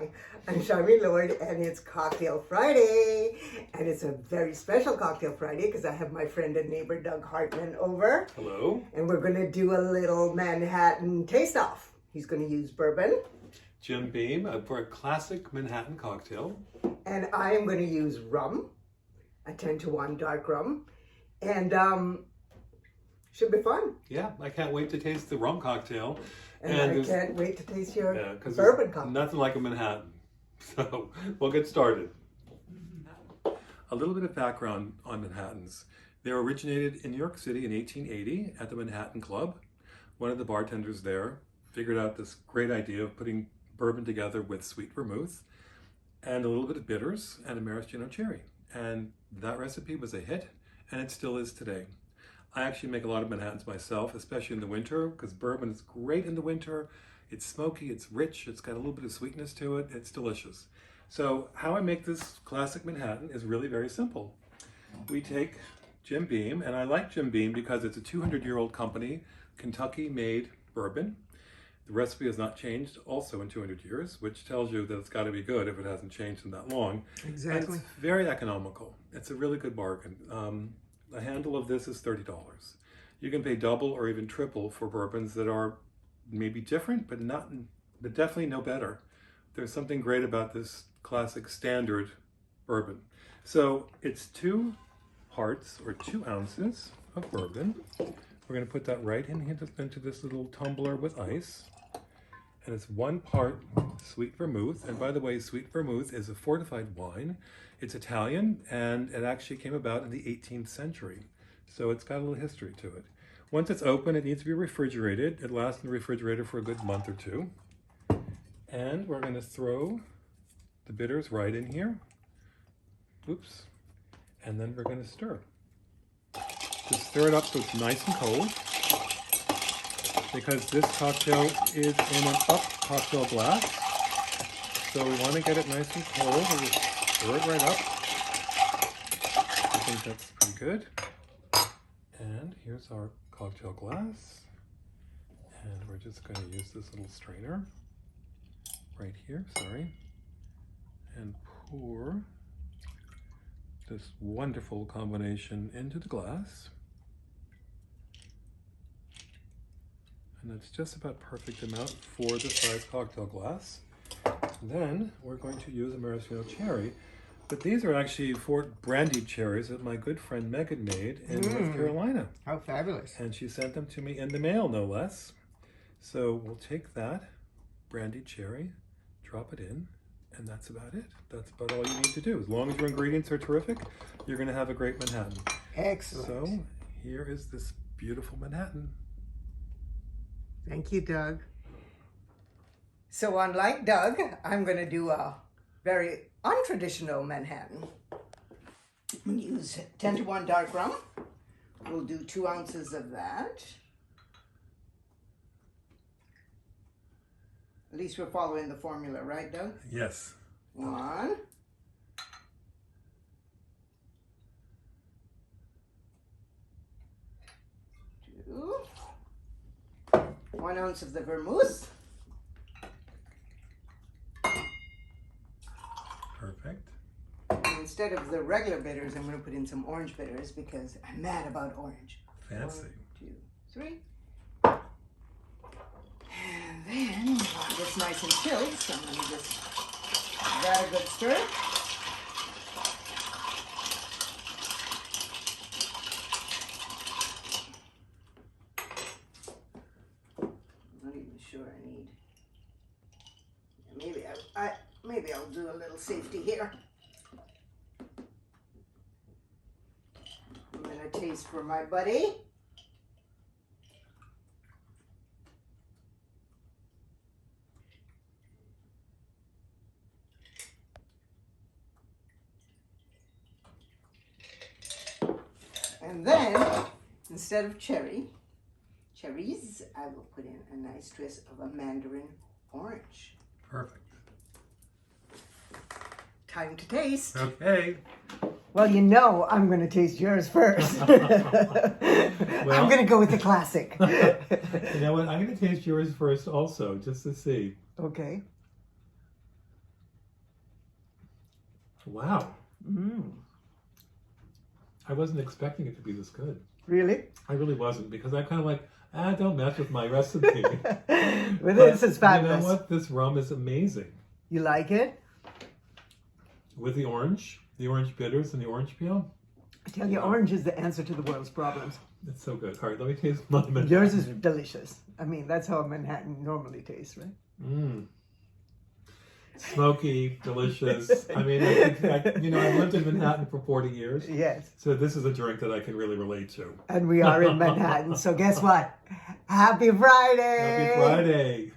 Hi, I'm Charmy Lord, and it's Cocktail Friday. And it's a very special Cocktail Friday because I have my friend and neighbor Doug Hartman over. Hello. And we're going to do a little Manhattan taste-off. He's going to use bourbon. Jim Beam for a classic Manhattan cocktail. And I am going to use rum, a TentoOne dark rum. And should be fun. Yeah, I can't wait to taste the rum cocktail. And I can't wait to taste your 'cause bourbon cocktail. Nothing like a Manhattan. So we'll get started. A little bit of background on Manhattans. They originated in New York City in 1880 at the Manhattan Club. One of the bartenders there figured out this great idea of putting bourbon together with sweet vermouth and a little bit of bitters and a maraschino cherry. And that recipe was a hit, and it still is today. I actually make a lot of Manhattans myself, especially in the winter, because bourbon is great in the winter. It's smoky, it's rich, it's got a little bit of sweetness to it, it's delicious. So how I make this classic Manhattan is really very simple. We take Jim Beam, and I like Jim Beam because it's a 200-year-old company, Kentucky-made bourbon. The recipe has not changed also in 200 years, which tells you that it's got to be good if it hasn't changed in that long. Exactly. And it's very economical. It's a really good bargain. A handle of this is $30. You can pay double or even triple for bourbons that are maybe different, but definitely no better. There's something great about this classic standard bourbon. So it's 2 parts or 2 ounces of bourbon. We're going to put that right into this little tumbler with ice. And it's 1 part sweet vermouth. And by the way, sweet vermouth is a fortified wine. It's Italian, and it actually came about in the 18th century. So it's got a little history to it. Once it's open, it needs to be refrigerated. It lasts in the refrigerator for a good month or 2. And we're going to throw the bitters right in here. Oops. And then we're going to stir. Just stir it up so it's nice and cold. Because this cocktail is in an up cocktail glass. So we want to get it nice and cold. We'll just stir it right up. I think that's pretty good. And here's our cocktail glass. And we're just going to use this little strainer right here, and pour this wonderful combination into the glass. And that's just about perfect amount for the size cocktail glass. Then we're going to use a maraschino cherry, but these are actually 4 brandied cherries that my good friend Megan made in North Carolina. How fabulous. And she sent them to me in the mail, no less. So we'll take that brandied cherry, drop it in, and that's about it. That's about all you need to do. As long as your ingredients are terrific, you're going to have a great Manhattan. Excellent. So here is this beautiful Manhattan. Thank you, Doug. So unlike Doug, I'm going to do a very untraditional Manhattan. I'm going to use TentoOne dark rum. We'll do 2 ounces of that. At least we're following the formula, right, Doug? Yes. 1. 2. 1 ounce of the vermouth. Perfect. And instead of the regular bitters, I'm going to put in some orange bitters because I'm mad about orange. Fancy. 1, 2, 3. And then it's nice and chilled, so I'm going to just give that a good stir. I'm not even sure I need. Maybe I'll do a little safety here. I'm going to taste for my buddy. And then, instead of cherries, I will put in a nice twist of a mandarin orange. Perfect. Time to taste. Okay. Well, you know I'm going to taste yours first. I'm going to go with the classic. You know what? I'm going to taste yours first also, just to see. Okay. Wow. Mm. I wasn't expecting it to be this good. Really? I really wasn't, because I'm kind of like, don't mess with my recipe. Well, this is fabulous. You know what? This rum is amazing. You like it? With the orange bitters and the orange peel. I tell you, orange is the answer to the world's problems. It's so good. All right, let me taste my Manhattan. Yours is delicious. I mean, that's how a Manhattan normally tastes, right? Mm. Smoky, delicious. I mean, I think I've lived in Manhattan for 40 years. Yes. So this is a drink that I can really relate to. And we are in Manhattan, so guess what? Happy Friday! Happy Friday!